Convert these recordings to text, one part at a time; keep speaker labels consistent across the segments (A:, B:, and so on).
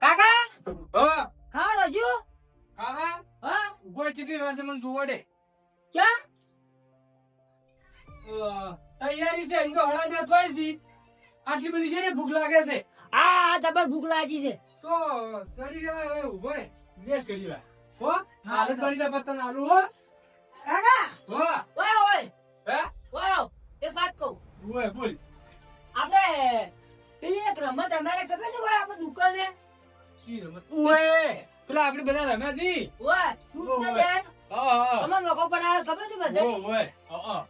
A: કાકા
B: હા
A: હા રાજુ
B: કાકા
A: હા
B: ઉભો કેટલી વાર છે મને જોવો દે
A: ક્યાં
B: તૈયારી છે એમ તો હળા દે થોય છી આટલી બધી છે ને ભૂખ લાગે છે
A: આ જબર ભૂખ લાગી છે
B: તો સડી જવાય હવે ઉભો રે બેસ કરી વાર હો હાલત બની જા પત્તન આલુ હો
A: કાકા
B: હો
A: ઓય ઓય
B: હે
A: ઓય એક વાત કહું
B: ઓય બોલ
A: આપણે પેલી એક રમત અમારે ખબર છે ઓય આપણે દુકાને
B: કી રમત ઓય પેલા આપણે બધા રમ્યા જી
A: ઓય શું છે બેન
B: હા
A: તમને લોકો પણ આવે ખબર છે બધે
B: ઓય હા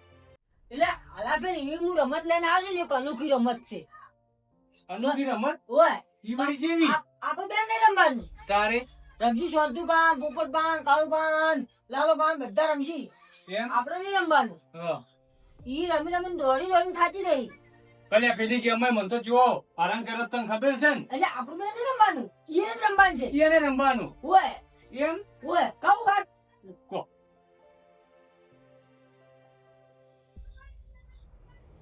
A: એટલે હાલા ફેર એવી હું રમત લઈને આવ્યો છું ને એક અનોખી રમત છે
B: અનોખી રમત
A: ઓય
B: ઈ બડી જેવી
A: આપણે બેન નહીં રમવાનું
B: તારે
A: રમશી સોરતું પાન પોપટ પાન કાળું પાન લાલો પાન બધા રમશી
B: એમ
A: આપણે નહીં રમવાનું
B: હા
A: ઈ રમી રમીને દોડી દોડીને થાતી રહી
B: ભલે પેલી ગેમ માં મન તો જો આરામ કરે તને ખબર છે ને
A: એટલે આપણે બેન નહીં રમવાનું ઈ જ રમવાનું છે
B: એને રમવાનું
A: ઓય
B: એમ
A: ઓય કહું વાત
B: કો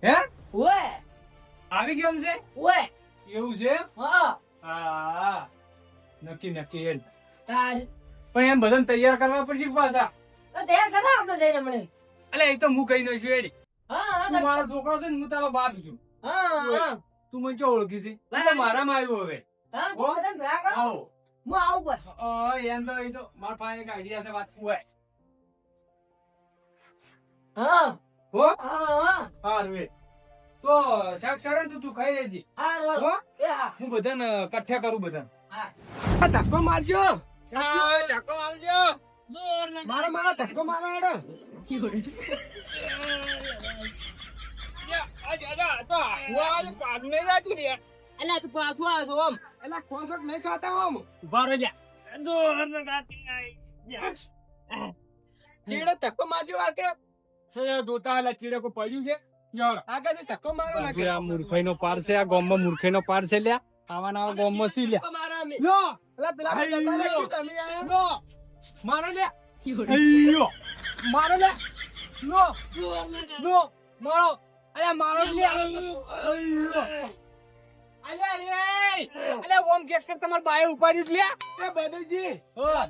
B: હે
A: ઓય
B: આવી ગેમ છે
A: ઓય
B: એવું છે
A: હા
B: હા નક્કી નક્કી એમ
A: તાર
B: પણ એમ બધાને તૈયાર કરવા પડશે પાછા
A: તો તૈયાર કરવા આપણે જઈને મળે
B: અલે એ તો હું કઈ ન છું એડી
A: હા
B: તું મારો છોકરો છે ને હું તારો બાપ છું
A: હા
B: તું મને ચો ઓળખી હતી તું તો મારામાં આવ્યો હવે
A: હા
B: હો?
A: બધા ભેગા કરો.
B: આવો
A: હું આવું બસ
B: એમ તો એ તો મારા પાસે એક આઈડિયા છે વાત હોય
A: હા
B: હો
A: હા
B: હા રે તો શાક સડે તો તું ખાઈ લેજી
A: હા
B: હો
A: રોલ એ હા
B: હું બધાને કઠ્ઠે કરું બધાને
A: હા
B: આ ધક્કો મારજો
A: ધક્કો આવજો
B: મારો મારો ધક્કો મારો હેડો
A: અલા તું પાછું આવજો આમ
B: એલા કોન્સર્ટ નહીં ખાતા હોમ
A: ઉભા રહેજા
B: ચીડે ધક્કો મારજો આ કે દોતા એલા ચીડે કો પડ્યું છે જાવ આગળ ધક્કો મારો લાગે આ મૂર્ખાઈનો પાર છે આ ગામમાં મૂર્ખાઈનો પાર છે લ્યા આવાના આવા ગામમાં સી લ્યા લો એલા પેલા જમાના શું તમે આયા લો મારો લ્યા અయ్యో મારો લ્યા લો લો મારો અલ્યા મારો લ્યા અయ్యో અલ્યા ઓમ કેસ કર તમાર બાએ ઉપાડ્યું લ્યા એ બદલજી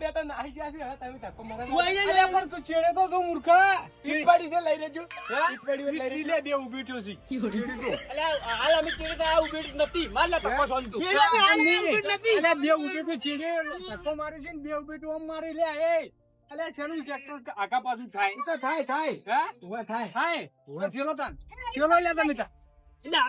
B: બે તો નાહી ગયા છે હવે તમે ધક્કો મારો અલ્યા પણ તું છેડે તો જો મૂર્ખા ઈટવાડી દે લઈ લેજો ઈટવાડી લઈ લેજો બે ઉભી થયો છે છેડી તો અલ્યા હાલ અમે છેડે તો આ ઉભી નથી માર લે ધક્કો સોન તું અલ્યા બે ઉભી તો છેડે ધક્કો મારી છે ને બે ઉભી તો ઓમ મારી લે એ અલ્યા છેડું ટ્રેક્ટર આગા પાછું થાય તો થાય હે ઓય થાય ઓય ચલો તાન ચલો લે તમે તા એમ ના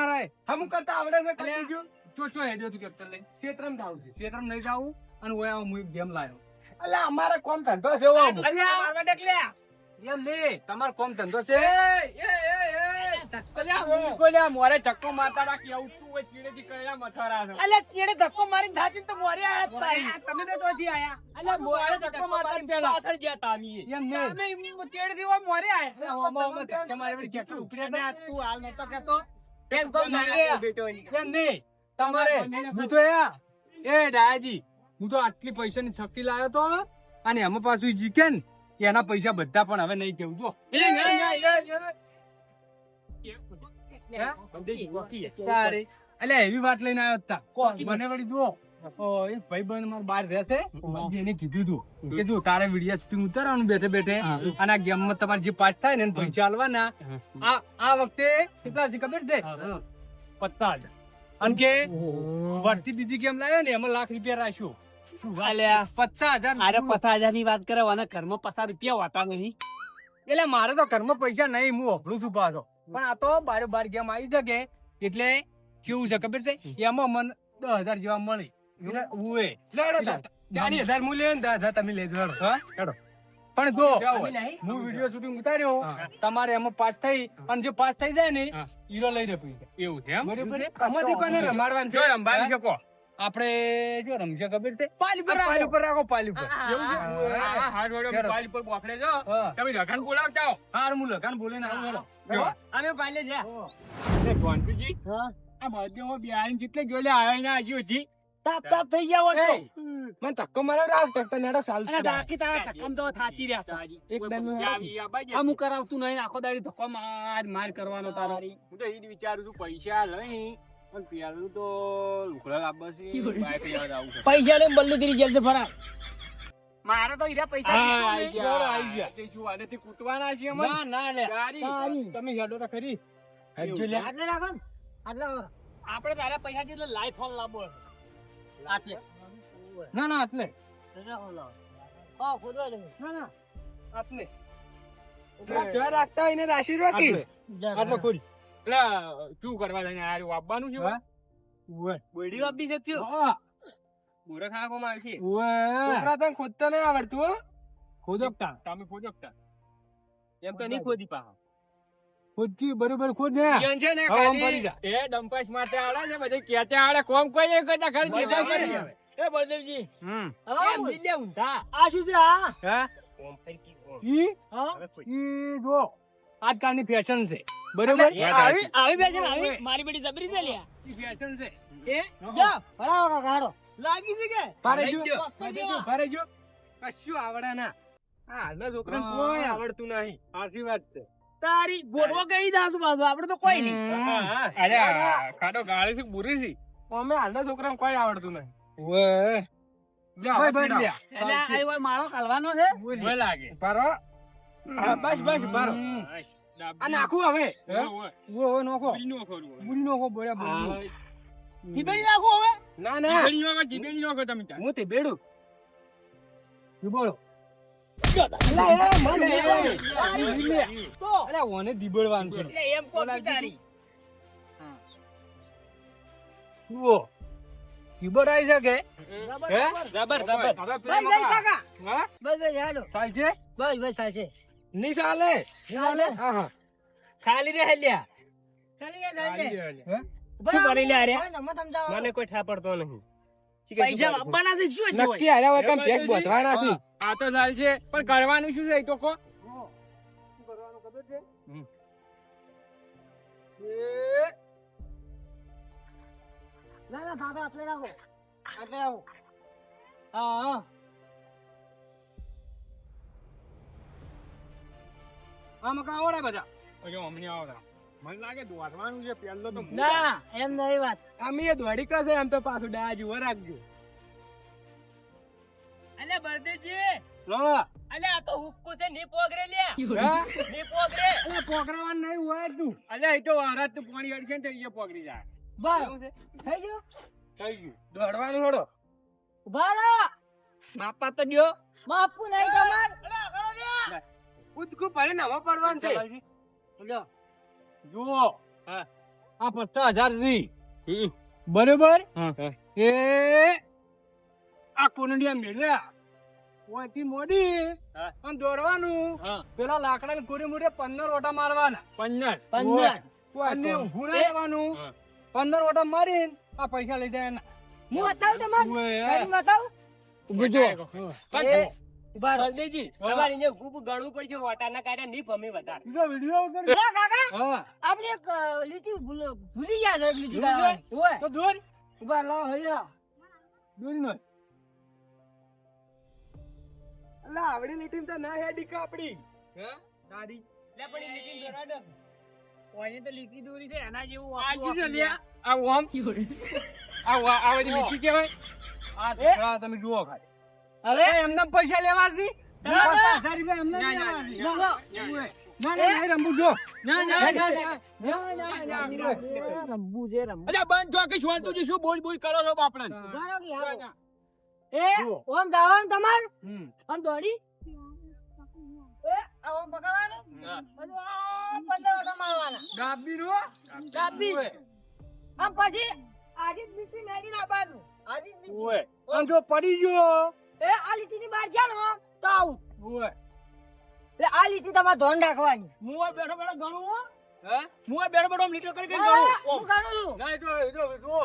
B: રાય હમ કરતા આવડે ને કરી ગયું ચોચો હેડ્યો તું કેપ્ટન લઈ ક્ષેત્રમ થાવ છે ક્ષેત્રમ નહીં જાવું અને ઓય હું એક ગેમ લાયો અલ્યા અમારે કોમ ધંધો છે એમ લે તમાર કોમ ધંધો છે મોરે ધક્કો મારતા બાકી આવું તું હોય ચીડેથી કયા મથારા છે
A: અલે ચેડે ધક્કો મારીને થાતી તો મોરે આયા
B: તમે તો ચોથી આયા
A: અલે મોરે ધક્કો મારતા પેલા પાછળ ગયા તા અમે
B: એમ ને
A: અમે ચેડે થી મોરે આયા
B: ઓમાં ધક્કે મારે વળી કેટલું ઉપડે ને
A: તું હાલ નતો કેતો
B: એમ તો એમ નહીં તમારે હું તો એ ડાયાજી હું તો આટલી પૈસાની થકી લાવ્યો તો અને એમાં પાછું જીકે ને એના પૈસા બધા પણ હવે નહીં કેવું જો સારી અલ્યા એવી વાત લઈને આવ્યો તા મને વળી જુઓ એક ભાઈબંધ મારો બહાર રહેશે એને કીધું તું કે તું તારે વિડીયો શૂટિંગ ઉતારવાનું બેઠે બેઠે અને આ ગેમમાં તમારે જે પાસ થાય ને એને પૈસા આલવાના આ વખતે કેટલા છે ખબર છે 50,000 અને કે વળતી બીજી ગેમ લાવ્યો ને એમાં લાખ રૂપિયા રાખ્યો 50,000
A: અરે 50,000 ની વાત કરે અને ઘરમાં 50 રૂપિયા હોતા નહીં
B: એટલે મારે તો ઘરમાં પૈસા નહીં હું હોભળું છું પાછો પણ આ તો બાર ગેમ આવી શકે એટલે કેવું છે ખબર છે એમાં મને 10,000 જેવા મળી એટલે ઉએ 40,000 હું લે 10,000 તમે લેજો હેડો પણ જો હું વિડીયો શૂટિંગ ઉતાર્યો તમારે એમાં પાસ થઈ અને જો પાસ થઈ જાય ને હીરો લઈ દે પૈસા એવું છે બરોબર આમાંથી કોને રમાડવાનું છે રમવાની શકો આપણે જો રમશે ખબર છે પાલ ઉપર રાખો પાલ ઉપર એવું છે હાડ વડો પાલ ઉપર બોખડે જો તમે લખાણ બોલાવતા હાર હું લખાણ બોલીને આવું હેડો
A: અમે પાલે જા
B: એ ગોંતુજી આ બાજુમાં બિહારી જેટલે ગોલે આવ્યા ને હજી સુધી
A: તાપ તાપ થઈ જાવ તો
B: મને ધક્કો માર્યો રાખ ટકતા નેડો ચાલ
C: અરે બાકી તારા ધક્કામાં તો થાચી રહ્યા છે.
B: એક દાન
C: આમ હું કરાવતું નહીં, આખો દાડી ધક્કો માર કરવાનો તારો.
D: હું તો ઈ જ વિચારું છું પૈસા લઈ પણ પેલું તો લુગડા લાવવા છે, બાઈક લેવા જાવું છે.
C: પૈસા લઈને બલ્લુગીરી જેલ છે ફરાર.
D: મારે તો ઈરા પૈસા
B: હા,
D: કીધું
B: આઈ
D: ને.
B: ગયા, આઈ ગયા.
D: તે શું આનેથી કૂટવાના છીએ અમે?
B: ના ના લે
D: ગાડી.
B: તમે હેડો તો ખરી હેડજો લે
A: આટલે રાખો ને. આટલે રાખો.
C: આપણે તારા પૈસા એટલે લાઈફ ફોન લાવવો આટલે.
B: ના ના એટલે
A: હા, ખોદવા દે.
B: ના ના એટલે જો રાખતા હોય ને રાશિ રોકી આટલો ખુલ
D: એટલે શું કરવા લઈને આર્યું આપવાનું છે?
B: હા? ઓય
C: બોડી વાપી છે થયો.
B: હા
C: બોરા ખાવામાં આવશે.
B: ઓય છોકરા તને ખોદતા નહીં આવડતું હો ખોદકતા
D: તમે ખોજકતા
C: એમ તો નહીં ખોદી પાહા.
B: ખોદકી બરોબર ખોદ ને
D: ઈયોન છે ને
B: હવે આમ
D: ખાલી
B: ફરી જા.
D: એ ડંપાસ માટે આલે છે, બધે કેતે આલે, કોમ કોઈ નહીં કરતા, ખાલી જીજા કરે.
C: એ બળદેવજી
D: હમ.
C: એમ નહીં લે ઊંધા. આ શું છે આ?
B: હા
C: ઓમ ફરકી ઓમ.
B: ઈ
C: હા?
B: ઈ જો આજકાલની ફેશન છે બરોબર
C: આવી બેસે ને આવી મારી બેટી જબરી છે લ્યા.
B: ઈ ફેશન છે
C: એ
A: જા, ભરાવો કાકા, હારો.
C: લાગી છે કે
B: પારે
C: લઈ
B: જો
C: જો.
B: પારે જો કશું આવડે ના આ હાલના છોકરાને કોઈ આવડતું નહીં સાચી વાત છે
C: તારી ગોઠવો કઈ દાસ બાજુ આપણે તો કોઈ નહીં.
D: અરે આ ખાડો ગાળી થી બુરી છે.
B: અમે હાલના છોકરાને કોઈ આવડતું નહીં ઓય ભાઈ ભાઈ લ્યા
C: એટલે આ એવો માળો કાઢવાનો છે.
D: ઓય લાગે.
B: પારો હા, બસ બસ પારો
D: ડાબી.
B: આ નાખું હવે
D: ઓય, ઓય.
B: ઓ નોખો
D: બીડીનો ખોરું હોય.
B: બુરી નોખો બોલ્યા
D: હા.
B: બોલી
C: ખીચડી નાખો હવે.
B: ના ના
D: જીબેડીનો કે જીબેડીનો કે તમે ત્યાં.
B: હું તે બેડું તું બોલો
C: તો
B: અરે ઓને દીબડવાનું છે
C: એટલે એમ કો તારી
B: જુઓ દીબડ આવી શકે
C: બરાબર,
B: હે?
C: બરાબર.
D: રબર.
B: હવે
A: બસ, બસ, કાકા.
B: હા
A: બસ, બસ, હાલો.
B: ચાલ છે
A: બસ, બસ, ચાલશે.
B: નહીં ચાલે
A: ચાલે.
B: હા હા ખાલી રે હેલ્યા
A: ચાલી ગયા, ચાલી ગયા.
B: હે?
C: શું કરી લે અરે?
A: કોઈ નમત સમજાવો.
B: મને કોઈ ઠાપડતો નહીં
C: પૈસા આપવાના છે શું છે
B: નક્કી હાર્યા હોય કેમ ભેંસ બોધવાના છે
D: આ તો ચાલ છે પણ કરવાનું શું છે એ તો કહો.
A: ના, ના, કાકા, આટલે રાખો. આટલે રાખો. હા, હા.
B: આ મકા આવડે બધા
D: પછી અમને આવતા મને લાગે દોડવાનું છે પહેલો તો
A: ના, એમ નહીં વાત.
B: આમ એ દોડી કશે એમ તો પાછું ડા જુઓ રાખજો
C: અલે બર્થડે
B: હા
C: અલે આ તો હુક્કો છે ની પોગરે લ્યા
B: હા?
C: ની પોગરે
B: અલા પોકરાવાનું નહીં હોય તું
D: અલ્યા એ તો વારાત તો પાણી અડશે ને તો એ પકડી જાય.
A: બસ. થઈ ગયું?
B: થઈ ગયું દોડવાનું થોડો
A: ઉભા રહો.
C: બાપા તો દ્યો
A: બાપુ નહીં તમાર.
B: ઉદકું ભરી નવા પડવાનું છે લ્યો. જુઓ
D: હા.
B: આ 50,000 ની બરોબર એ આ કોનડિયા મેલ્યા ઓયથી મોડી
D: હા.
B: અને દોડવાનું
D: હા.
B: પેલા લાકડા કોરી મોડે 15 ઓટા મારવાના
D: 15.
A: 15.
B: અને ઊભું રહેવાનું
D: હા.
B: 15 ઓટા મારીને આ પૈસા લઈ જાય એના.
A: હું બતાવું તમારે?
B: ઓય.
A: કરીને બતાવું?
B: ઊભું જો.
A: એ, ઉભા રહો.
C: બળદેવજી તમારે જે ખૂબ ગણવું પડશે વટાના કાઢ્યા ની ભમી વધારે
B: બીજો વિડિયો ઉતાર.
A: લા, કાકા,
B: હા
A: આપણે એક લીટી ભૂલી ગયા છે, એક લીટી
B: ભૂલી ગયા?
A: કાઢવાની. ઓય,
B: તો દોર
A: ઉભા રહો, હૈયા.
B: દોરી નો અલા આવડી લીટી તો ના હેડી કા આપડી હે તારી
C: લે પણ ઈ લીટી દોરાડો ઓને તો લીટી દોરી છે એના જેવું
D: આ
C: આખું
D: શું છે
C: આખું.
D: લ્યા? આ બધી લીટી કહેવાય.
B: આ છોકરા તમે જુઓ ખાલી
A: હવે
B: એમને પૈસા લેવાથી
A: ના, ના.
B: 50,000 રૂપિયા એમને
D: ના, ના,
B: લેવાથી.
A: ના, ના.
B: ના ના નહીં રમવું જો
D: ના, ના,
B: ના,
D: ના,
B: ના, ના.
C: રંબુ છે રંબુ
D: અલ્યા બંધ જો કે શાંતિથી શું બોલ બોલ કરો છો બાપડાને?
A: ઉભા રહો કે હાલો.
D: ના,
A: એ,
B: જુઓ.
A: ઓમ દાવાનું તમાર
B: હમ.
A: આમ દોડી એ આમ પકડવાનું અને આમ 15 ઓટા મારવાના
B: ડાબી રો
A: ડાબી.
B: ઓય.
A: આમ પછી આજી જ લીટી મેળી નાખવાનું. આજી જ લીટી.
B: ઓય. આમ જો પડી ગયો
A: એ આ લીટીની બહાર ચાલો તો આવું.
B: ઓય.
A: એટલે આ લીટી તમારે ધોન રાખવાની.
C: હું આ બેઠો બેઠો ગણું હો
B: હે
C: હું આ બેઠો બેઠો આમ લીટો કરી કરી
A: હા,
C: ગણું
A: હું ગણું છું.
B: ના જો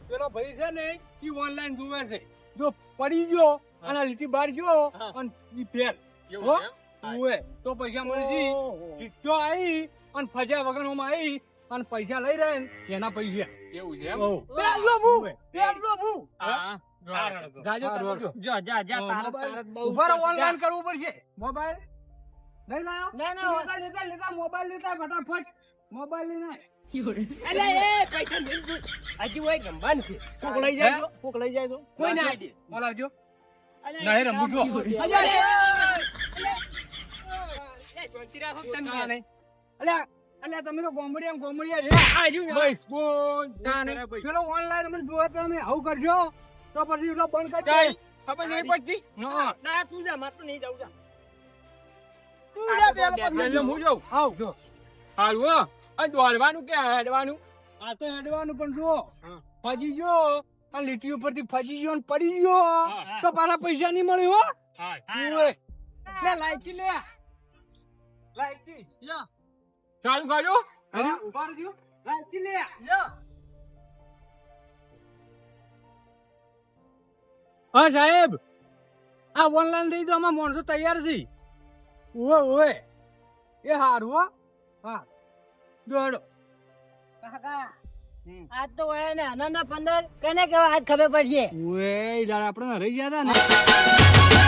B: પેલો ભાઈ છે ને ઈ ઓનલાઈન જુએ છે જો પડી ગયો અને લીટી બહાર ગયો અને ઈ ફેર હો?
D: એવું એમ?
B: ઓય. તો પૈસા મળશે ટીચો આવી અને ફજ્યા વગરમાં આવી અને પૈસા લઈ રહે ને એના પૈસા
D: એવું છે એમ?
B: ઓહ.
C: પેલો હું
B: ઓય.
C: પેલો હું
D: હા.
B: જાજો તમે જો.
C: જો જા જા
B: હા,
C: તારે
B: મોબાઈલ.
C: તારે બહુ
B: ઉભા રહો,
C: છે.
B: ઓનલાઈન કરવું પડશે મોબાઈલ લઈ લાયો
A: ના, ના,
B: લેતા મોબાઈલ લેતા ફટાફટ મોબાઈલ લઈને આય.
C: અલે એ પૈસા નહીં દે. હજી હોય રમવાનું છે કોક લઈ જાય તો કોક લઈ જાય તો કોઈ ના દે.
B: બોલાવજો
C: અલે
B: નહીં રમવું છો. અલ્યા અલ્યા તમે તો ગોમડિયા રે બસ બોલ ના નહીં. પેલો ઓનલાઈન અમે જોવા તમે આવું કરજો તો પછી એટલો બંધ કરી દે.
D: ખબર નહીં પડતી
B: ના
C: ના તું જા મારે તો નહીં જાઉં જા.
B: તું જા પેલા પછી
D: એટલે હું જાઉં
B: આવ જો
D: હારું હો આ દોડવાનું કે હેડવાનું
B: આ તો હેડવાનું પણ જો
D: હા.
B: ફજી ગયો આ લીટી ઉપરથી ફજી ગયો ને પડી ગયો તો પાછા પૈસા નહીં મળ્યો
D: હા
B: ઓય લે લાઈકી લે લાઈકી
C: લો
D: ચાલુ કરજો
B: અરે ઉભા રહેજો લાઈકી લે
C: લો
B: હા સાહેબ આ ઓનલાઈન દઈ દો આમાં માણસો તૈયાર છે ઓય એ હારું હો હા દોડો
A: કાકા આજ તો હોય ને આનંદ 15 કને કેવા આજ ખબર પડશે
B: ઓય યાર આપણે રહી ગયા હતા ને